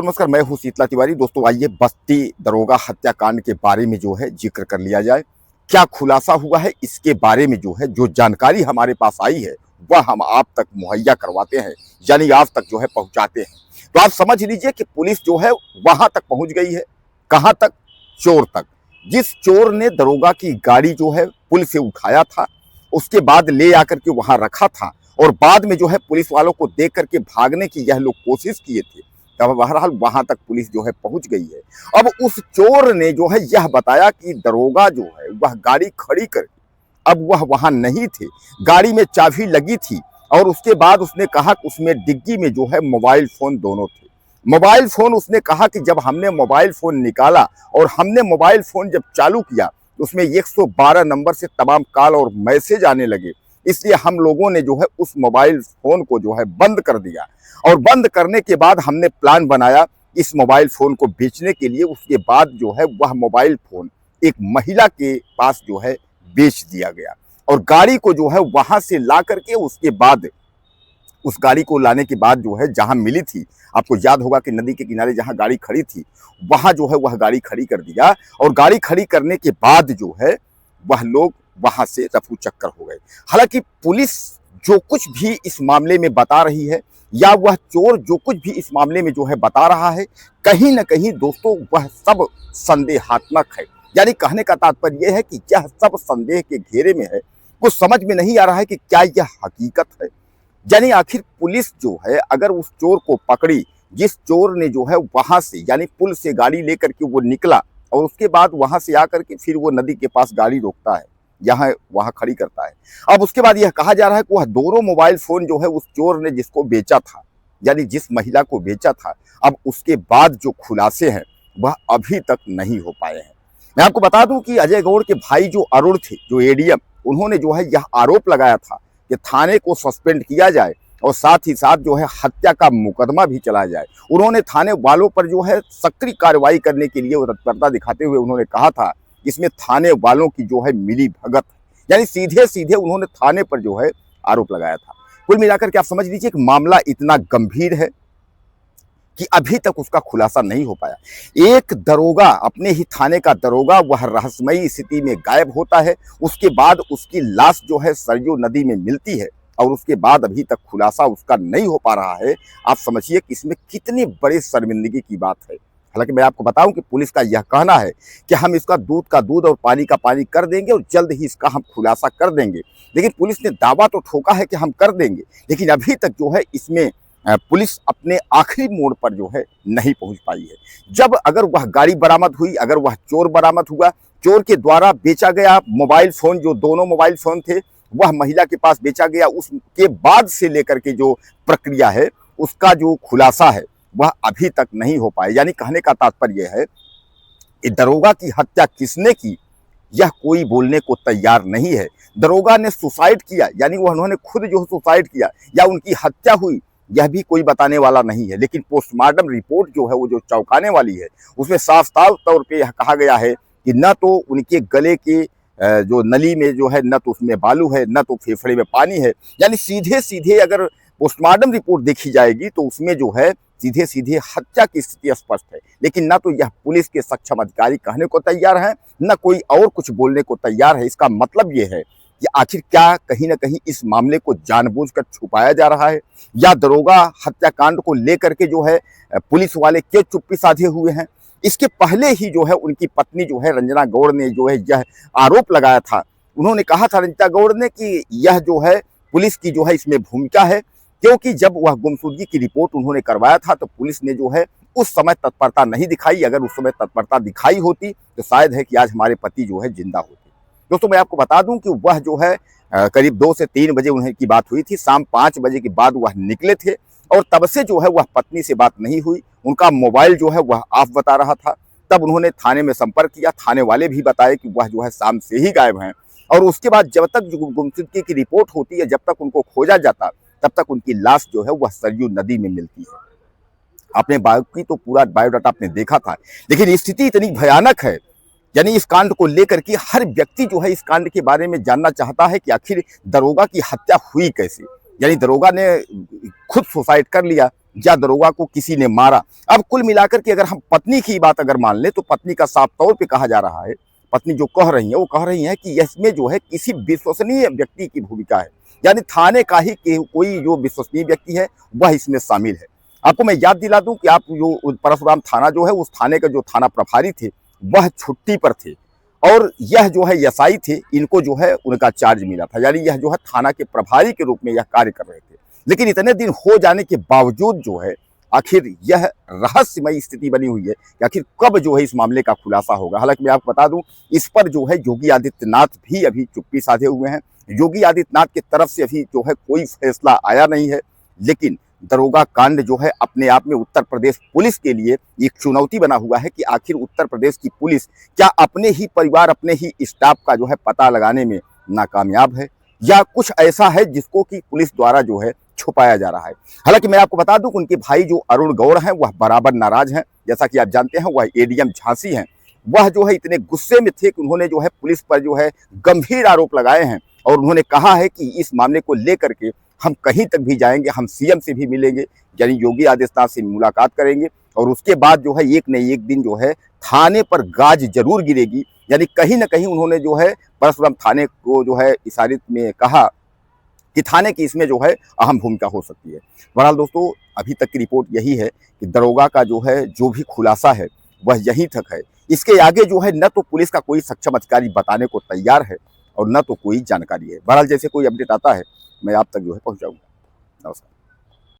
दोस्तों नमस्कार, मैं हूं शीतला तिवारी। दोस्तों आइए बस्ती दरोगा हत्याकांड के बारे में जो है जिक्र कर लिया जाए। क्या खुलासा हुआ है इसके बारे में जो है जो जानकारी हमारे पास आई है वह हम आप तक मुहैया करवाते हैं, यानी आप तक जो है पहुंचाते हैं। तो आप समझ लीजिए कि पुलिस जो है वहां तक पहुंच गई है। कहां तक? चोर तक। जिस चोर ने दरोगा की गाड़ी जो है पुल से उठाया था, उसके बाद ले आकर के वहां रखा था और बाद में जो है पुलिस वालों को देख करके भागने की यह लोग कोशिश किए थे, तब बहरहाल वहां तक पुलिस जो है पहुंच गई है। अब उस चोर ने जो है यह बताया कि दरोगा जो है वह गाड़ी खड़ी कर, अब वह वहां नहीं थे, गाड़ी में चाबी लगी थी और उसके बाद उसने कहा कि उसमें डिग्गी में जो है मोबाइल फोन दोनों थे। मोबाइल फोन उसने कहा कि जब हमने मोबाइल फोन निकाला और हमने मोबाइल फोन जब चालू किया तो उसमें 112 नंबर से तमाम कॉल और मैसेज आने लगे, इसलिए हम लोगों ने जो है उस मोबाइल फोन को जो है बंद कर दिया और बंद करने के बाद हमने प्लान बनाया इस मोबाइल फोन को बेचने के लिए। उसके बाद जो है वह मोबाइल फोन एक महिला के पास जो है बेच दिया गया और गाड़ी को जो है वहां से ला करके उसके बाद उस गाड़ी को लाने के बाद जो है जहां मिली थी, आपको याद होगा कि नदी के किनारे जहां गाड़ी खड़ी थी वहां जो है वह गाड़ी खड़ी कर दिया और गाड़ी खड़ी करने के बाद जो है वह लोग वहां से रफू चक्कर हो गए। हालांकि पुलिस जो कुछ भी इस मामले में बता रही है या वह चोर जो कुछ भी इस मामले में जो है बता रहा है, कहीं ना कहीं दोस्तों वह सब संदेहात्मक है। यानी कहने का तात्पर्य यह है कि यह सब संदेह के घेरे में है। कुछ समझ में नहीं आ रहा है कि क्या यह हकीकत है। यानी आखिर पुलिस जो है अगर उस चोर को पकड़ी, जिस चोर ने जो है वहां से यानी पुल से गाड़ी लेकर के वो निकला और उसके बाद वहां से आकर के फिर वो नदी के पास गाड़ी रोकता है, यहाँ वहां खड़ी करता है। अब उसके बाद यह कहा जा रहा है कि वह दोनों मोबाइल फोन जो है उस चोर ने जिसको बेचा था, यानी जिस महिला को बेचा था, अब उसके बाद जो खुलासे हैं वह अभी तक नहीं हो पाए हैं। मैं आपको बता दूं कि अजय गौड़ के भाई जो अरुण थे, जो एडीएम, उन्होंने जो है यह आरोप लगाया था कि थाने को सस्पेंड किया जाए और साथ ही साथ जो है हत्या का मुकदमा भी चलाया जाए। उन्होंने थाने वालों पर जो है सक्रिय कार्रवाई करने के लिए तत्परता दिखाते हुए उन्होंने कहा था इसमें थाने वालों की जो है मिली भगत, यानी सीधे सीधे उन्होंने थाने पर जो है आरोप लगाया था। कुल मिलाकर के आप समझ लीजिए कि मामला इतना गंभीर है कि अभी तक उसका खुलासा नहीं हो पाया। एक दरोगा, अपने ही थाने का दरोगा, वह रहस्यमयी स्थिति में गायब होता है, उसके बाद उसकी लाश जो है सरयू नदी में मिलती है और उसके बाद अभी तक खुलासा उसका नहीं हो पा रहा है। आप समझिए कि इसमें कितनी बड़ी शर्मिंदगी की बात है। हालांकि मैं आपको बताऊं कि पुलिस का यह कहना है कि हम इसका दूध का दूध और पानी का पानी कर देंगे और जल्द ही इसका हम खुलासा कर देंगे, लेकिन पुलिस ने दावा तो ठोका है कि हम कर देंगे, लेकिन अभी तक जो है इसमें पुलिस अपने आखिरी मोड़ पर जो है नहीं पहुंच पाई है। जब अगर वह गाड़ी बरामद हुई, अगर वह चोर बरामद हुआ, चोर के द्वारा बेचा गया मोबाइल फोन, जो दोनों मोबाइल फोन थे वह महिला के पास बेचा गया, उसके बाद से लेकर के जो प्रक्रिया है उसका जो खुलासा है वह अभी तक नहीं हो पाए। यानी कहने का तात्पर्य है कि दरोगा की हत्या किसने की यह कोई बोलने को तैयार नहीं है। दरोगा ने सुसाइड किया, यानी वह उन्होंने खुद जो सुसाइड किया या उनकी हत्या हुई, यह भी कोई बताने वाला नहीं है। लेकिन पोस्टमार्टम रिपोर्ट जो है वो जो चौंकाने वाली है, उसमें साफ साफ तौर पे यह कहा गया है कि न तो उनके गले के जो नली में जो है न तो उसमें बालू है, न तो फेफड़े में पानी है। यानी सीधे सीधे अगर पोस्टमार्टम रिपोर्ट देखी जाएगी तो उसमें जो है सीधे सीधे हत्या की स्थिति स्पष्ट है। लेकिन ना तो यह पुलिस के सक्षम अधिकारी कहने को तैयार हैं, न कोई और कुछ बोलने को तैयार है। इसका मतलब यह है कि आखिर क्या कहीं ना कहीं इस मामले को जानबूझकर छुपाया जा रहा है, या दरोगा हत्याकांड को लेकर के जो है पुलिस वाले क्यों चुप्पी साधे हुए हैं। इसके पहले ही जो है उनकी पत्नी जो है रंजना गौड़ ने जो है यह आरोप लगाया था। उन्होंने कहा था रंजना गौड़ ने कि यह जो है पुलिस की जो है इसमें भूमिका है, क्योंकि जब वह गुमशुदगी की रिपोर्ट उन्होंने करवाया था तो पुलिस ने जो है उस समय तत्परता नहीं दिखाई। अगर उस समय तत्परता दिखाई होती तो शायद है कि आज हमारे पति जो है जिंदा होते। दोस्तों मैं आपको बता दूं कि वह जो है करीब 2 से 3 बजे उन्हें की बात हुई थी, शाम 5 बजे के बाद वह निकले थे और तब से जो है वह पत्नी से बात नहीं हुई। उनका मोबाइल जो है वह ऑफ बता रहा था। तब उन्होंने थाने में संपर्क किया, थाने वाले भी बताए कि वह जो है शाम से ही गायब हैं और उसके बाद जब तक गुमशुदगी की रिपोर्ट होती है, जब तक उनको खोजा जाता, तब तक उनकी लाश जो है वह सरयू नदी में मिलती है। आपने बाकी तो पूरा बायोडाटा आपने देखा था, लेकिन स्थिति इतनी भयानक है, यानी इस कांड को लेकर के हर व्यक्ति जो है इस कांड के बारे में जानना चाहता है कि आखिर दरोगा की हत्या हुई कैसे। यानी दरोगा ने खुद सुसाइड कर लिया, या दरोगा को किसी ने मारा। अब कुल मिलाकर के अगर हम पत्नी की बात अगर मान लें तो पत्नी का साफ तौर पे कहा जा रहा है, पत्नी जो कह रही है वो कह रही है कि इसमें जो है किसी विश्वसनीय व्यक्ति की भूमिका है, यानी थाने का ही कोई जो विश्वसनीय व्यक्ति है वह इसमें शामिल है। आपको मैं याद दिला दूं कि आप जो परशुराम थाना जो है उस थाने का जो थाना प्रभारी थे वह छुट्टी पर थे और यह जो है एसआई थे, इनको जो है उनका चार्ज मिला था, यानी यह जो है थाना के प्रभारी के रूप में यह कार्य कर रहे थे। लेकिन इतने दिन हो जाने के बावजूद जो है आखिर यह रहस्यमयी स्थिति बनी हुई है कि आखिर कब जो है इस मामले का खुलासा होगा। हालांकि मैं आपको बता दूं इस पर जो है योगी आदित्यनाथ भी अभी चुप्पी साधे हुए हैं। योगी आदित्यनाथ की तरफ से अभी जो है कोई फैसला आया नहीं है, लेकिन दरोगा कांड जो है अपने आप में उत्तर प्रदेश पुलिस के लिए एक चुनौती बना हुआ है कि आखिर उत्तर प्रदेश की पुलिस क्या अपने ही परिवार, अपने ही स्टाफ का जो है पता लगाने में नाकामयाब है या कुछ ऐसा है जिसको कि पुलिस द्वारा जो है छुपाया जा रहा है। हालांकि मैं आपको बता दूं कि उनके भाई जो अरुण गौड़ हैं वह बराबर नाराज हैं। जैसा कि आप जानते हैं वह एडीएम झांसी हैं, वह जो है इतने गुस्से में थे कि उन्होंने जो है पुलिस पर जो है गंभीर आरोप लगाए हैं और उन्होंने कहा है कि इस मामले को लेकर के हम कहीं तक भी जाएंगे, हम सीएम से भी मिलेंगे, यानी योगी आदित्यनाथ से मुलाकात करेंगे और उसके बाद जो है एक न एक दिन जो है थाने पर गाज जरूर गिरेगी। यानी कहीं ना कहीं उन्होंने जो है परशुराम थाने को जो है इशारे में कहा कि थाने की इसमें जो है अहम भूमिका हो सकती है। बहरहाल दोस्तों अभी तक की रिपोर्ट यही है कि दरोगा का जो है जो भी खुलासा है वह यहीं तक है। इसके आगे जो है न तो पुलिस का कोई सक्षम अधिकारी बताने को तैयार है और न तो कोई जानकारी है। बहरहाल जैसे कोई अपडेट आता है मैं आप तक जो है पहुंचाऊंगा। नमस्कार।